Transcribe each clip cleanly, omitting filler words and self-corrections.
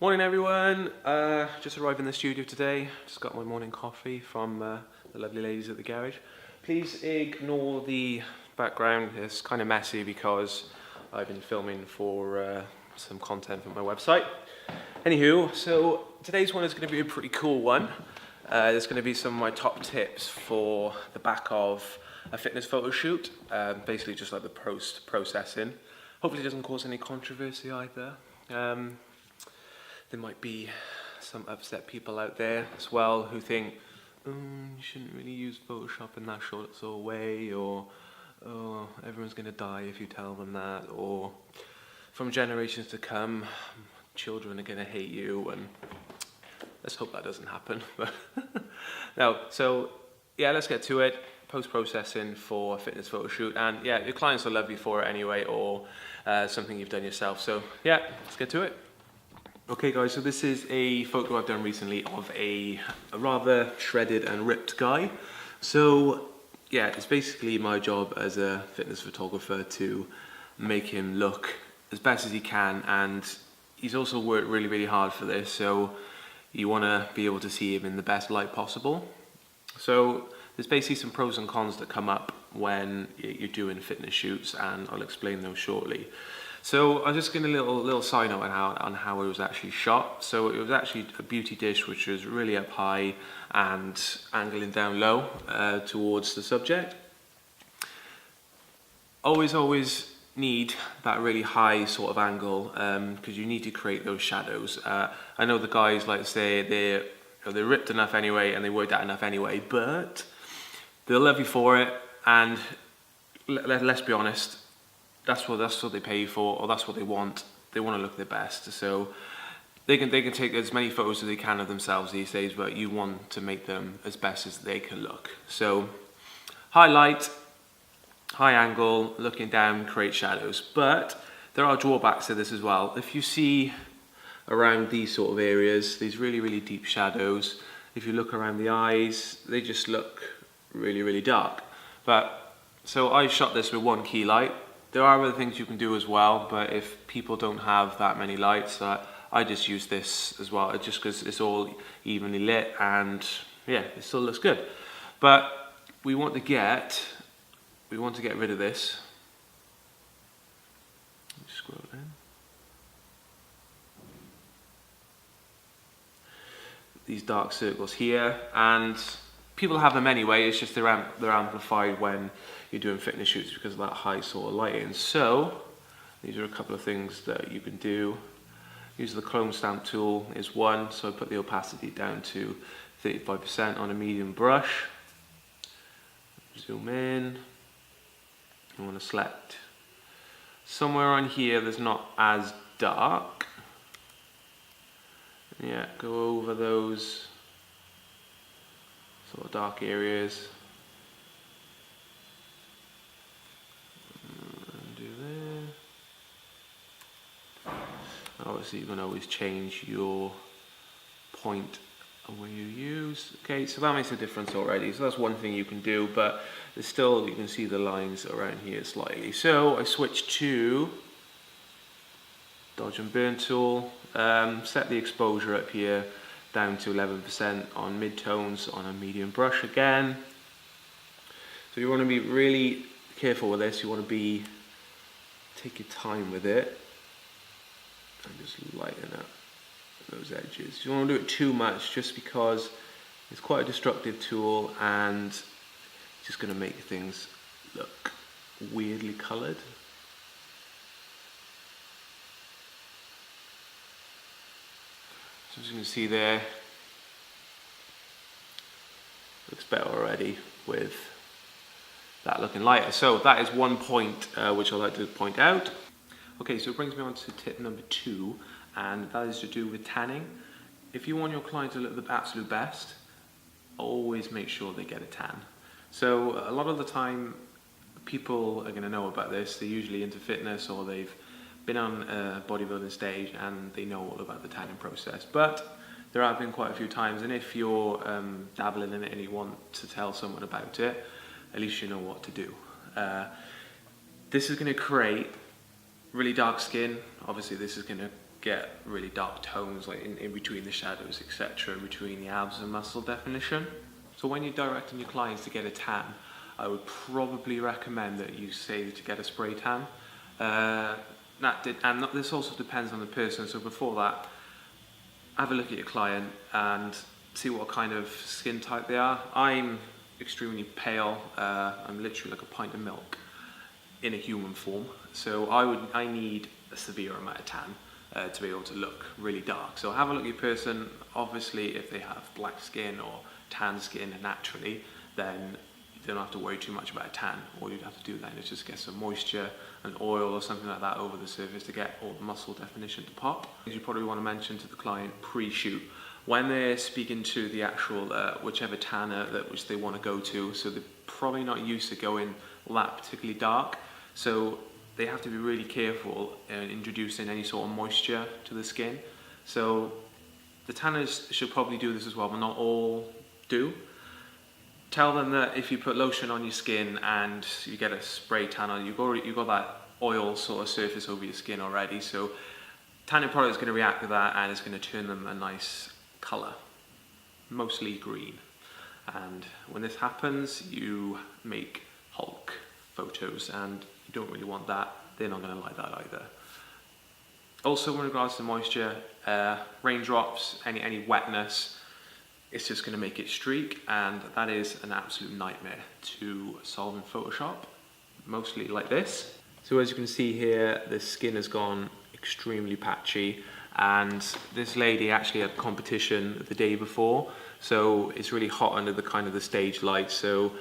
Morning everyone, just arrived in the studio today, just got my morning coffee from the lovely ladies at the garage. Please ignore the background, it's kind of messy because I've been filming for some content for my website. Anywho, so today's one is going to be a pretty cool one. There's going to be some of my top tips for the back of a fitness photo shoot, basically just like the processing. Hopefully it doesn't cause any controversy either. There might be some upset people out there as well who think, you shouldn't really use Photoshop in that sort of way, or oh, everyone's going to die if you tell them that, or from generations to come, children are going to hate you, and let's hope that doesn't happen. No, so yeah, let's get to it. Post-processing for a fitness photo shoot, and yeah, your clients will love you for it anyway, or something you've done yourself. So yeah, let's get to it. Okay guys, so this is a photo I've done recently of a rather shredded and ripped guy. So yeah, it's basically my job as a fitness photographer to make him look as best as he can, and he's also worked really hard for this, so you want to be able to see him in the best light possible. So there's basically some pros and cons that come up when you're doing fitness shoots, and I'll explain those shortly. So I'm just going to little side note on how it was actually shot. So it was actually a beauty dish which was really up high and angling down low towards the subject. Always need that really high sort of angle because you need to create those shadows. I know the guys like to say they're ripped enough anyway and they worked out enough anyway, but they'll love you for it, and let's be honest, that's what they pay for, or that's what they want. They want to look their best, so they can take as many photos as they can of themselves these days, but you want to make them as best as they can look. So high light, high angle, looking down, create shadows. But there are drawbacks to this as well. If you see around these sort of areas, these really deep shadows, if you look around the eyes, they just look really dark. But so I shot this with one key light. There are other things you can do as well, but if people don't have that many lights, I just use this as well, just because it's all evenly lit, and yeah, it still looks good. But we want to get rid of this. Scroll in. These dark circles here, and people have them anyway, it's just they're amplified when you're doing fitness shoots because of that high sort of lighting. So these are a couple of things that you can do. Use the chrome stamp tool is one, so I put the opacity down to 35% on a medium brush. Zoom in. You want to select somewhere on here that's not as dark. Yeah, go over those sort of dark areas. And do there. Obviously you can always change your point of where you use. Okay, so that makes a difference already. So that's one thing you can do, but there's still, you can see the lines around here slightly. So I switched to dodge and burn tool, set the exposure up here down to 11% on mid-tones on a medium brush again. So you want to be really careful with this. You want to take your time with it and just lighten up those edges. You don't want to do it too much, just because it's quite a destructive tool and it's just going to make things look weirdly coloured. So as you can see there, looks better already with that looking lighter. So that is one point which I like to point out. Okay, so it brings me on to tip number 2, and that is to do with tanning. If you want your client to look the absolute best, always make sure they get a tan. So a lot of the time people are going to know about this. They're usually into fitness, or they've been on a bodybuilding stage and they know all about the tanning process. But there have been quite a few times, and if you're dabbling in it and you want to tell someone about it, at least you know what to do. This is going to create really dark skin. Obviously this is going to get really dark tones like in between the shadows, etc., in between the abs and muscle definition. So when you're directing your clients to get a tan, I would probably recommend that you say to get a spray tan. This also depends on the person, so before that, have a look at your client and see what kind of skin type they are. I'm extremely pale, I'm literally like a pint of milk in a human form, so I need a severe amount of tan to be able to look really dark. So have a look at your person. Obviously if they have black skin or tan skin naturally, then you don't have to worry too much about a tan. All you'd have to do then is just get some moisture and oil or something like that over the surface to get all the muscle definition to pop. You probably want to mention to the client pre-shoot, when they're speaking to the actual whichever tanner which they want to go to, so they're probably not used to going that particularly dark, so they have to be really careful in introducing any sort of moisture to the skin. So the tanners should probably do this as well, but not all do. Tell them that if you put lotion on your skin and you get a spray tan on, you've got that oil sort of surface over your skin already, so tanning product is going to react with that and it's going to turn them a nice colour, mostly green. And when this happens, you make Hulk photos, and you don't really want that. They're not going to like that either. Also, in regards to moisture, raindrops, any wetness, it's just going to make it streak, and that is an absolute nightmare to solve in Photoshop, mostly like this. So as you can see here, the skin has gone extremely patchy, and this lady actually had competition the day before, so it's really hot under the stage light, so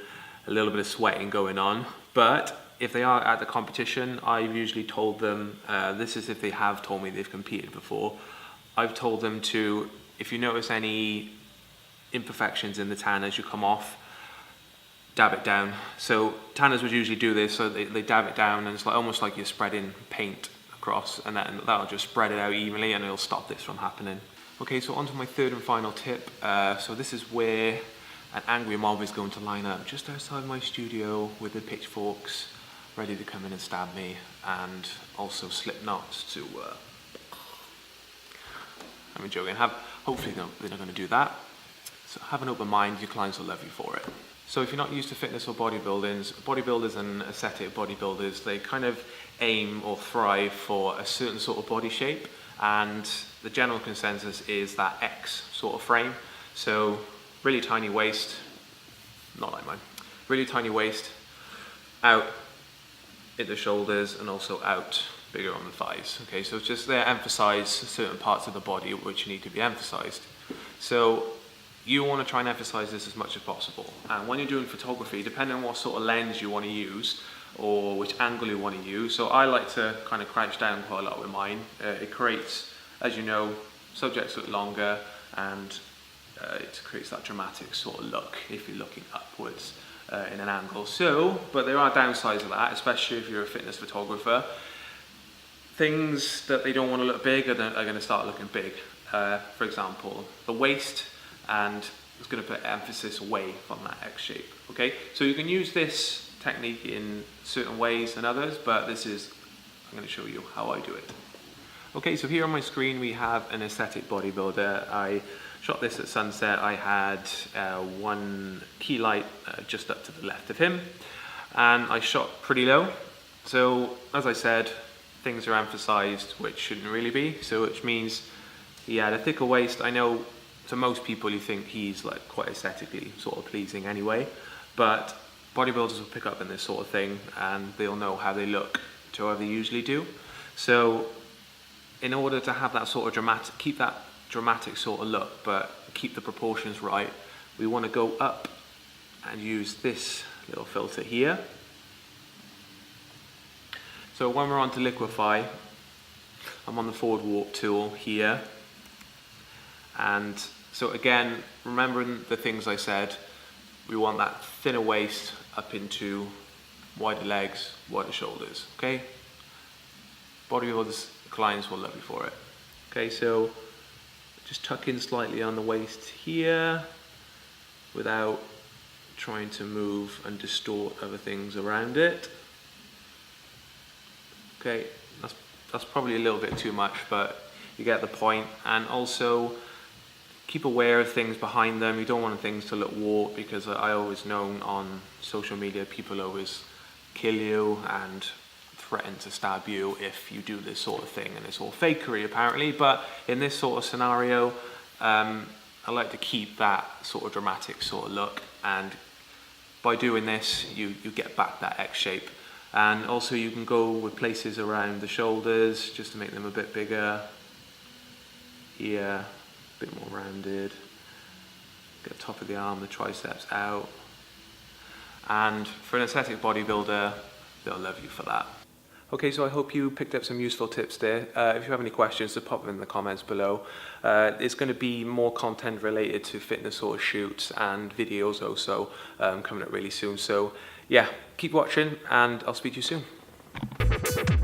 a little bit of sweating going on. But if they are at the competition, I've usually told them, this is if they have told me they've competed before, I've told them to, if you notice any imperfections in the tan as you come off, dab it down. So tanners would usually do this, so they dab it down, and it's like almost like you're spreading paint across, and that'll just spread it out evenly and it'll stop this from happening. Okay, so on to my third and final tip. So this is where an angry mob is going to line up just outside my studio with the pitchforks, ready to come in and stab me, and also slip knots to I'm joking. Hopefully they're not going to do that. So have an open mind, your clients will love you for it. So if you're not used to fitness or bodybuilders and aesthetic bodybuilders, they kind of aim or thrive for a certain sort of body shape, and the general consensus is that X sort of frame. So really tiny waist, not like mine, really tiny waist, out at the shoulders and also out bigger on the thighs. Okay, so it's just there emphasize certain parts of the body which need to be emphasized. So you want to try and emphasize this as much as possible. And when you're doing photography, depending on what sort of lens you want to use or which angle you want to use, so I like to kind of crouch down quite a lot with mine. It creates, as you know, subjects look longer, and it creates that dramatic sort of look if you're looking upwards in an angle. So, but there are downsides of that, especially if you're a fitness photographer. Things that they don't want to look big are going to start looking big. For example, the waist, and it's going to put emphasis away from that X shape. Okay, so you can use this technique in certain ways than others, but I'm going to show you how I do it. Okay, so here on my screen we have an aesthetic bodybuilder. I shot this at sunset. I had one key light just up to the left of him, and I shot pretty low. So as I said, things are emphasized which shouldn't really be, so which means he had a thicker waist. I know to most people you think he's like quite aesthetically sort of pleasing anyway, but bodybuilders will pick up in this sort of thing and they'll know how they look to how they usually do. So in order to have that sort of keep that dramatic sort of look but keep the proportions right, we want to go up and use this little filter here. So when we're on to Liquify, I'm on the forward warp tool here, and so again, remembering the things I said, we want that thinner waist up into wider legs, wider shoulders, okay? Bodybuilders, clients will love you for it. Okay, so just tuck in slightly on the waist here without trying to move and distort other things around it. Okay, that's probably a little bit too much, but you get the point. And also keep aware of things behind them. You don't want things to look warped, because I always know on social media people always kill you and threaten to stab you if you do this sort of thing, and it's all fakery apparently. But in this sort of scenario, I like to keep that sort of dramatic sort of look, and by doing this you get back that X shape. And also you can go with places around the shoulders just to make them a bit bigger. Here, a bit more rounded. Get the top of the arm, the triceps out. And for an aesthetic bodybuilder, they'll love you for that. Okay, so I hope you picked up some useful tips there. If you have any questions, just pop them in the comments below. It's going to be more content related to fitness sort of shoots and videos also coming up really soon. So yeah, keep watching and I'll speak to you soon.